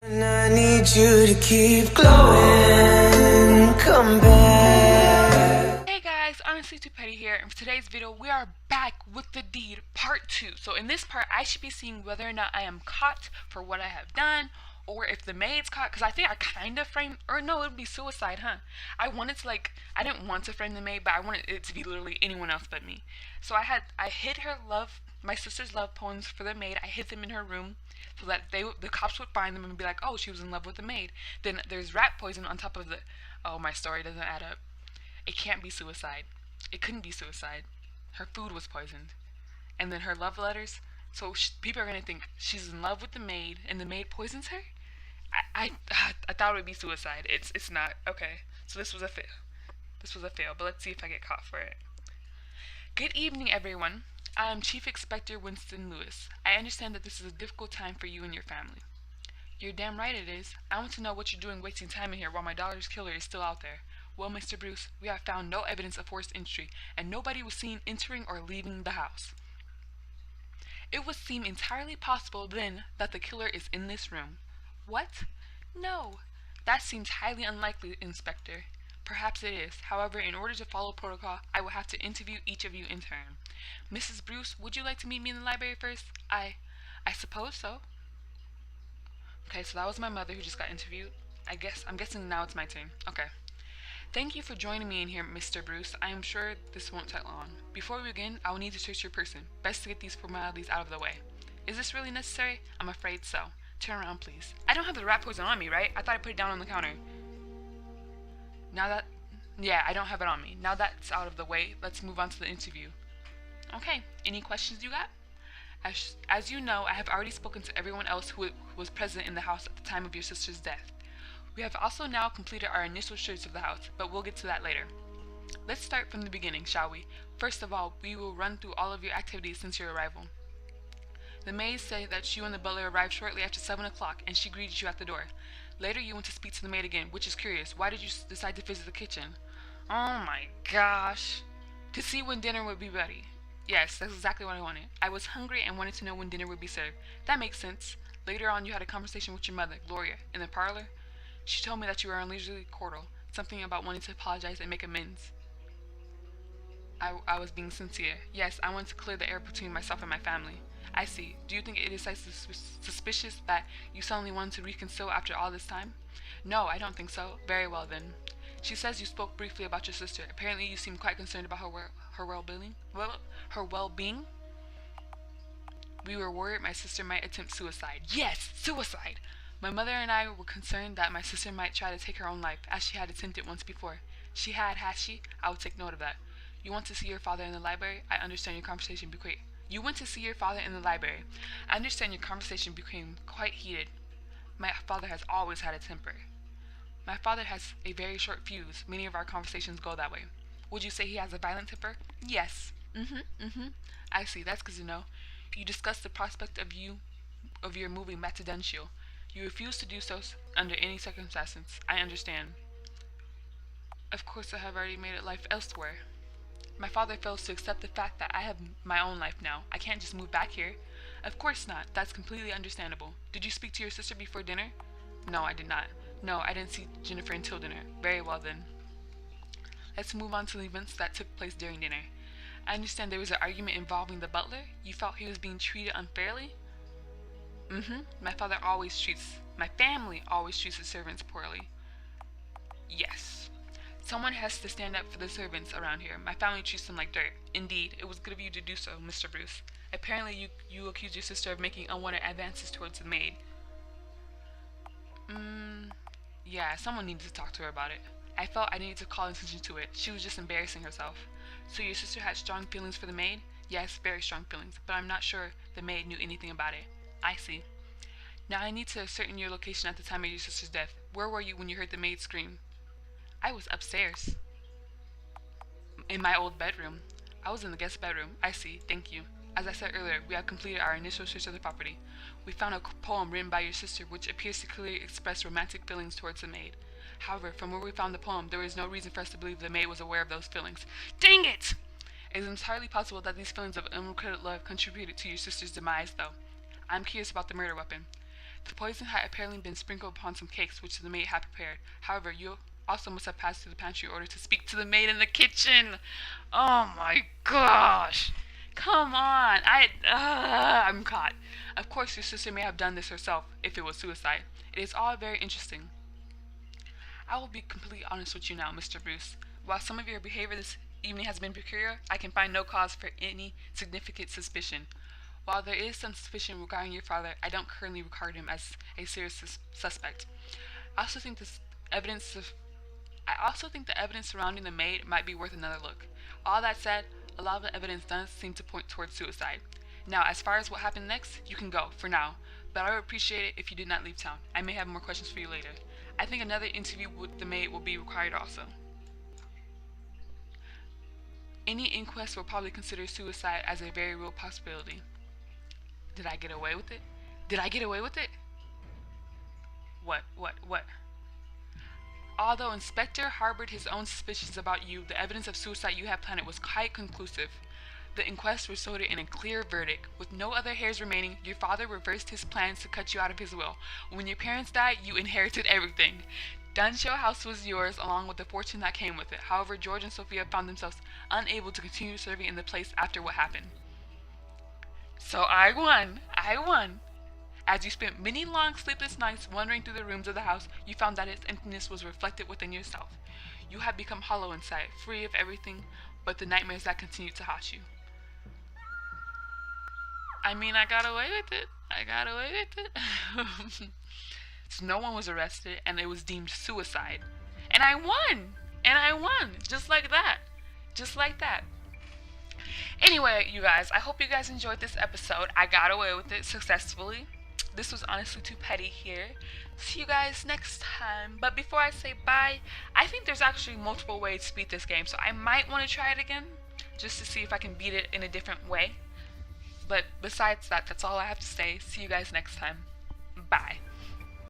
And I need you to keep glowing, come back. Hey guys, HonestlyTooPetty here, and for today's video we are back with the deed part 2. So in this part I should be seeing whether or not I am caught for what I have done, or if the maid's caught, because I think I kind of framed, or no, it would be suicide, huh? I didn't want to frame the maid, but I wanted it to be literally anyone else but me. So I hid my sister's love poems for the maid. I hid them in her room so that the cops would find them and be like, oh, she was in love with the maid. Then there's rat poison on top of the, oh, my story doesn't add up. It can't be suicide. It couldn't be suicide. Her food was poisoned. And then her love letters. So people are going to think she's in love with the maid and the maid poisons her? I thought it would be suicide. It's not. Okay. So this was a fail. But let's see if I get caught for it. Good evening, everyone. I am Chief Inspector Winston Lewis. I understand that this is a difficult time for you and your family. You're damn right it is. I want to know what you're doing wasting time in here while my daughter's killer is still out there. Well, Mr. Bruce, we have found no evidence of forced entry, and nobody was seen entering or leaving the house. It would seem entirely possible, then, that the killer is in this room. What? No. That seems highly unlikely, Inspector. Perhaps it is. However, in order to follow protocol, I will have to interview each of you in turn. Mrs. Bruce, would you like to meet me in the library first? I suppose so. Okay, so that was my mother who just got interviewed. I'm guessing now it's my turn. Okay. Thank you for joining me in here, Mr. Bruce. I am sure this won't take long. Before we begin, I will need to search your person. Best to get these formalities out of the way. Is this really necessary? I'm afraid so. Turn around, please. I don't have the rat poison on me, right? I thought I put it down on the counter. Yeah, I don't have it on me. Now that's out of the way, let's move on to the interview. Okay, any questions you got? As you know, I have already spoken to everyone else who was present in the house at the time of your sister's death. We have also now completed our initial search of the house, but we'll get to that later. Let's start from the beginning, shall we? First of all, we will run through all of your activities since your arrival. The maids say that you and the butler arrived shortly after 7 o'clock, and she greeted you at the door. Later, you went to speak to the maid again, which is curious. Why did you decide to visit the kitchen? Oh my gosh. To see when dinner would be ready. Yes, that's exactly what I wanted. I was hungry and wanted to know when dinner would be served. That makes sense. Later on, you had a conversation with your mother, Gloria, in the parlor. She told me that you were unleisurely cordial, something about wanting to apologize and make amends. I was being sincere. Yes, I wanted to clear the air between myself and my family. I see. Do you think it is suspicious that you suddenly wanted to reconcile after all this time? No, I don't think so. Very well then. She says you spoke briefly about your sister. Apparently you seem quite concerned about her well-being. Her well-being? We were worried my sister might attempt suicide. Yes, suicide! My mother and I were concerned that my sister might try to take her own life, as she had attempted once before. She had she? I will take note of that. You want to see your father in the library? I understand your conversation became... You went to see your father in the library. I understand your conversation became quite heated. My father has always had a temper. My father has a very short fuse. Many of our conversations go that way. Would you say he has a violent temper? Yes. I see. That's good to know. You discussed the prospect of your moving back to Dunshire. You refuse to do so under any circumstances. I understand. Of course, I have already made a life elsewhere. My father fails to accept the fact that I have my own life now. I can't just move back here. Of course not. That's completely understandable. Did you speak to your sister before dinner? No, I did not. No, I didn't see Jennifer until dinner. Very well then. Let's move on to the events that took place during dinner. I understand there was an argument involving the butler. You felt he was being treated unfairly? My family always treats the servants poorly. Yes. Someone has to stand up for the servants around here. My family treats them like dirt. Indeed, it was good of you to do so, Mr. Bruce. Apparently you accused your sister of making unwanted advances towards the maid. Yeah, someone needed to talk to her about it. I felt I needed to call attention to it. She was just embarrassing herself. So your sister had strong feelings for the maid? Yes, very strong feelings, but I'm not sure the maid knew anything about it. I see. Now I need to ascertain your location at the time of your sister's death. Where were you when you heard the maid scream? I was upstairs. In my old bedroom. I was in the guest bedroom. I see. Thank you. As I said earlier, we have completed our initial search of the property. We found a poem written by your sister which appears to clearly express romantic feelings towards the maid. However, from where we found the poem, there is no reason for us to believe the maid was aware of those feelings. Dang it! It is entirely possible that these feelings of unrequited love contributed to your sister's demise, though. I'm curious about the murder weapon. The poison had apparently been sprinkled upon some cakes which the maid had prepared. However, you also must have passed through the pantry in order to speak to the maid in the kitchen. Oh my gosh. Come on. I'm caught. Of course, your sister may have done this herself if it was suicide. It is all very interesting. I will be completely honest with you now, Mr. Bruce. While some of your behavior this evening has been peculiar, I can find no cause for any significant suspicion. While there is some suspicion regarding your father, I don't currently regard him as a serious suspect. I also think the evidence surrounding the maid might be worth another look. All that said, a lot of the evidence does seem to point towards suicide. Now, as far as what happened next, you can go, for now. But I would appreciate it if you did not leave town. I may have more questions for you later. I think another interview with the maid will be required also. Any inquest will probably consider suicide as a very real possibility. Did I get away with it? Did I get away with it? What? Although Inspector harbored his own suspicions about you, the evidence of suicide you have planted was quite conclusive. The inquest resulted in a clear verdict. With no other hairs remaining, your father reversed his plans to cut you out of his will. When your parents died, you inherited everything. Dunshell House was yours, along with the fortune that came with it. However, George and Sophia found themselves unable to continue serving in the place after what happened. So I won. As you spent many long sleepless nights wandering through the rooms of the house, you found that its emptiness was reflected within yourself. You had become hollow inside, free of everything but the nightmares that continued to haunt you. I mean, I got away with it. So no one was arrested, and it was deemed suicide. And I won! Just like that. Anyway, you guys, I hope you guys enjoyed this episode. I got away with it successfully. This was Honestly Too Petty here. See you guys next time. But before I say bye, I think there's actually multiple ways to beat this game, so I might want to try it again, just to see if I can beat it in a different way. But besides that, that's all I have to say. See you guys next time. Bye.